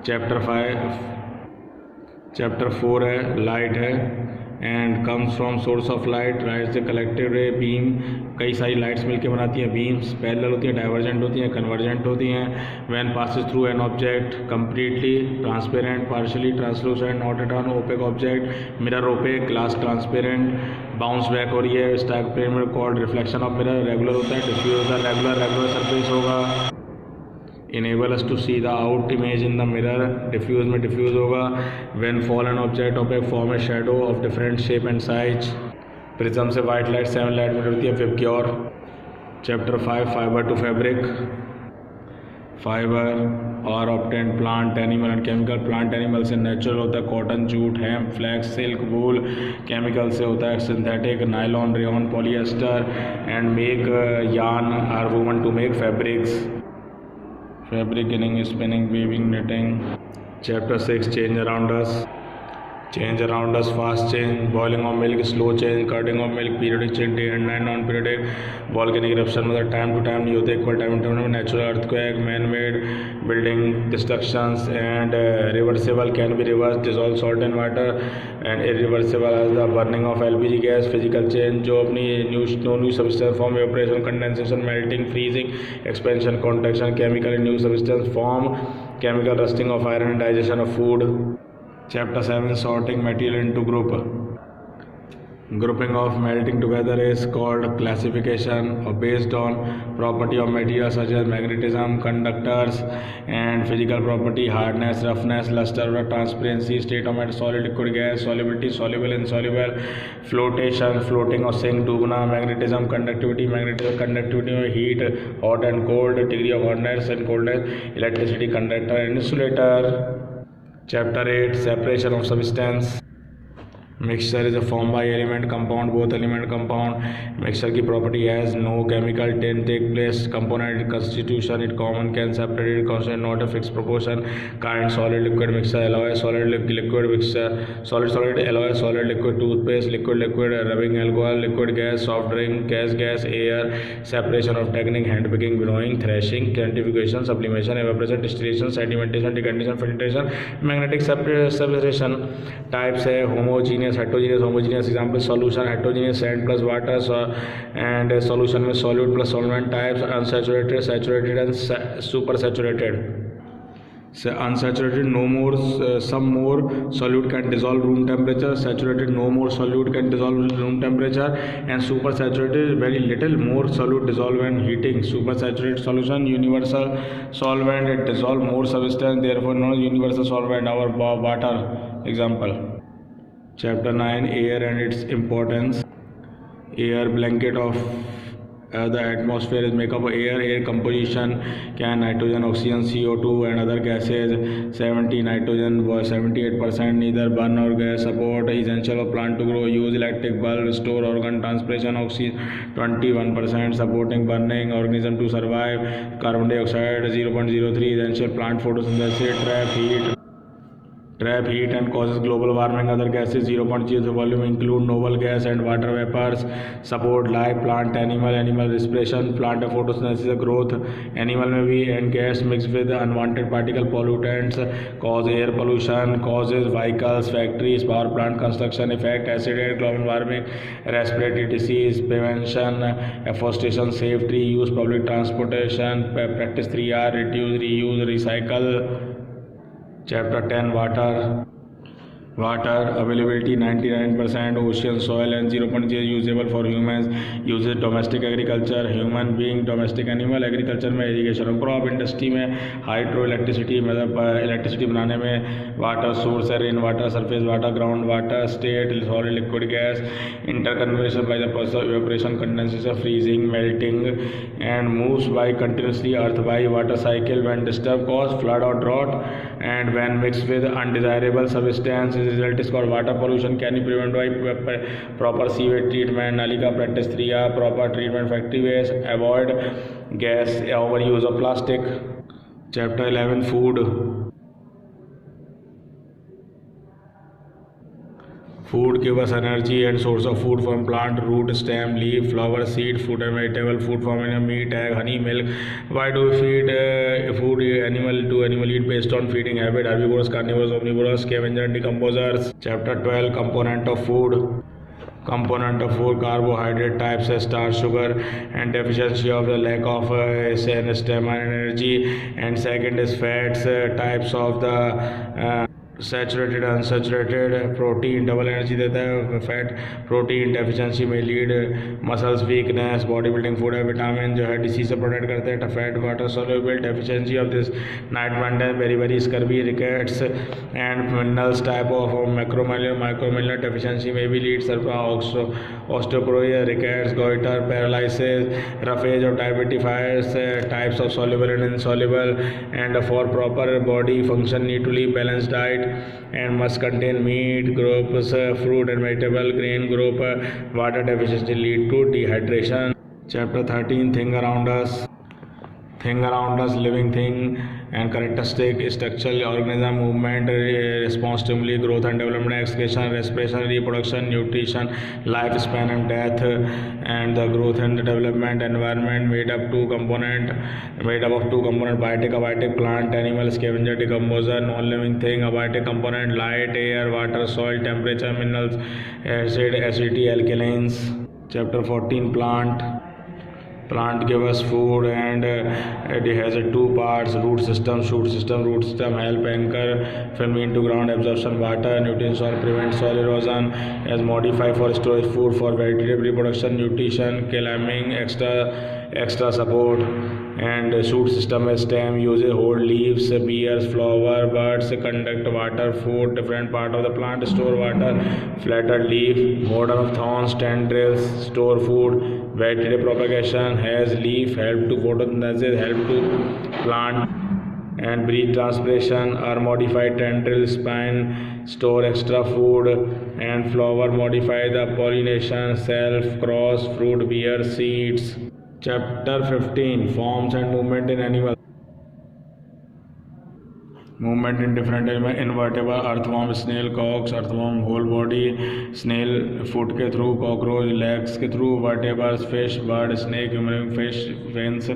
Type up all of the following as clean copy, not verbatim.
Chapter 4 है light है and comes from source of light. Light से कलेक्टेड रे बीम, कई सारी लाइट्स मिलकर बनाती हैं बीम्स। पैरेलल होती हैं, डाइवर्जेंट होती हैं, कन्वर्जेंट होती हैं। When passes through an object completely transparent, partially translucent, not at on opaque object, mirror opaque, glass transparent, bounce back हो रही है। Stack payment called reflection of mirror. Regular होता है, डिफ्यूज होता है, रेगुलर सरफेस होगा। enable us to see the out image in the mirror, diffuse में diffuse होगा। when fallen object opaque form a shadow of different shape and size। prism से white light 7 light में होती है Vibgyor। chapter 5 fiber to fabric। Fibre और obtained plant animal and chemical. Plant animal से natural होता है cotton, jute, hemp, flax, silk, wool. Chemical से होता है synthetic, nylon, rayon, polyester and make yarn are woven to make fabrics. Fabric, spinning, weaving, knitting। chapter 6 change around us। change around us, fast change, boiling of milk, slow change, curding of milk, periodic change, day and night, non periodic, volcanic eruption मतलब time to time नहीं होते, equal time to time, natural earthquake, man made, building destructions and reversible, can be reverse, dissolve salt in water and irreversible as the burning of LPG gas. Physical change जो अपनी new substance form, evaporation, condensation, melting, freezing, expansion, contraction, chemical new substance form, chemical rusting of iron, digestion of food. chapter 7 sorting material into group। grouping of melting together is called classification or based on property of material such as magnetism, conductors and physical property, hardness, roughness, luster or transparency, state of matter, solid, liquid, gas, solubility, soluble, insoluble, flotation, floating or sink, Dumna, magnetism, conductivity में heat, hot and cold, degree of hotness and coldness, electricity, conductor and insulator। chapter 8 separation of substance। mixture is a form by element compound, both element compound। mixture की property has no chemical ten take place component constitution, it common can separate it constant not a fixed proportion kind, solid liquid mixture, alloy solid liquid mixture, solid alloy solid liquid toothpaste, liquid rubbing alcohol, liquid gas soft drink, gas air, separation of technique, hand picking, winnowing, thrashing, quantification, sublimation, evaporation, distillation, sedimentation, decantation, filtration, magnetic separation। types है homogeneous, heterogeneous, homogeneous example solution, heterogeneous sand plus water and solution में solute plus solvent। types unsaturated, saturated and supersaturated। unsaturated no more, some more solute can dissolve room temperature, saturated no more solute can dissolve room temperature and supersaturated very little more solute dissolve when heating। supersaturated solution universal solvent, it dissolve more substance, therefore no universal solvent, our water example। chapter 9 air and its importance। air blanket of the atmosphere is made up of air composition can nitrogen, oxygen, CO2 and other gases। 70 nitrogen 78%, neither burn or gas, support essential of plant to grow, use electric bulb, store organ transpiration, oxygen 21%, supporting burning organism to survive, carbon dioxide 0.03, essential plant photosynthesis, trap heat and causes global warming, other gases 0.03 volume include noble gas and water vapors, support life, plant, animal respiration, plant photosynthesis growth, animal में भी and gas mixed with unwanted particle pollutants cause air pollution, causes vehicles, factories, power plant construction, effect acid and global warming, respiratory disease prevention, afforestation, safe tree use, public transportation, practice 3R, reduce, reuse, recycle। chapter 10 water availability 99%, ocean, soil and 0.0 usable for humans, uses domestic agriculture, human being, domestic animal, agriculture में irrigation, crop industry में hydro electricity मतलब electricity बनाने में water source है, rain water, surface water, ground water, state solid liquid gas, interconversion by the process of evaporation, condensation, freezing, melting and moves by continuously earth by water cycle, when disturbed cause flood or drought and when mixed with undesirable substance result is called water pollution, can be prevented by proper sewage treatment, nalika practice 3R, proper treatment factory waste, avoid gas overuse of plastic। chapter 11 food Food give us energy and source of food from plant, root, stem, leaf, flower, seed, fruit and vegetable. Food from meat, egg, honey, milk. Why do we feed food animal to animal eat based on feeding habit? Herbivores, carnivores, omnivores, scavenger, decomposers. Chapter 12, component of food. Component of food: carbohydrate types, starch, sugar, and deficiency of the lack of stem and energy. And second is fats, types of the saturated unsaturated. Protein double energy देता है. Fat protein deficiency में lead muscles weakness. Body building food है. Vitamin जो है disease से protect करते हैं. Fat water soluble. Deficiency of this night maintain very very scurvy rickets and minerals type of micromineral deficiency में भी lead osteoporosis rickets goitre paralysis roughage और dietary fibres types of soluble and insoluble. And for proper body function need to live balanced diet and must contain meat groups, fruit and vegetable. Grain group, water deficiency lead to dehydration. Chapter 13, thing around us. Thing around us, living thing and characteristic, structural organism, movement, response, stimuli, growth and development, excretion, respiration, reproduction, nutrition, lifespan and death. And the growth and the development environment made up of two component: biotic, abiotic, plant, animal, scavenger, decomposer. Non-living thing: abiotic component, light, air, water, soil, temperature, minerals, acid, acidity, alkalines. Chapter 14, plant. Plant give us food and it has two parts: root system, shoot system. Root system help anchor film into ground, absorption water, nutrient soil, prevent soil erosion, as modify for storage food for vegetative reproduction, nutrition, climbing, extra support. And shoot system is stem, uses hold leaves, bears, flower, birds, conduct water, food, different part of the plant, store water, flattered leaf, border of thorns, tendrils, store food. Vegetative propagation has leaf, help to photosynthesis, help to plant. And breed transpiration are modified tendril, spine, store extra food. And flower modify the pollination, self, cross, fruit, bear, seeds. Chapter 15, forms and movement in animals. Movement in different animal: invertebrate, earthworm, snail, cockroach. Earthworm whole body, snail foot के through, cockroach legs के through. Vertebrates fish, bird, snake, human being, fish fins,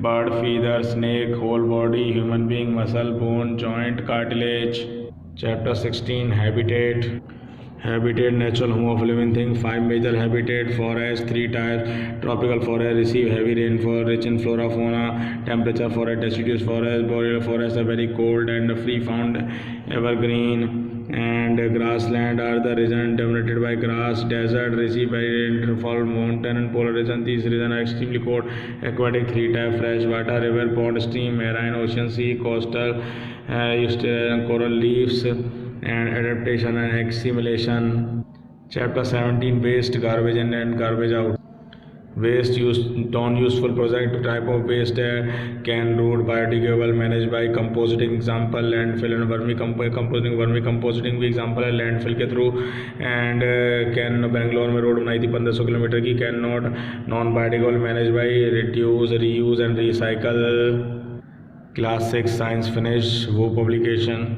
bird, feather, snake whole body, human being muscle, bone, joint, cartilage. Chapter 16, habitat. Habitat, natural home of living thing. 5 major habitat: forest, 3 types: tropical forest receive heavy rainfall, rich in flora fauna. Temperature forest, deciduous forest. Boreal forest are very cold and free found evergreen. And grassland are the region dominated by grass. Desert receive heavy rainfall, mountain and polar region. These regions are extremely cold. Aquatic, 3 types: fresh water, river, pond, stream, marine, ocean, sea, coastal, coral reefs. And adaptation and assimilation. Chapter 17, waste, garbage in and garbage out. Waste used non-useful project. Type of waste can root, biodegradable, managed by compositing. Example landfill and vermicomposting. Vermicomposting भी example है landfill के through. And can Bangalore में road बनाई थी 1500 kilometre की. Can not non biodegradable, managed by reduce, reuse and recycle. Class 6 science finish. वो publication.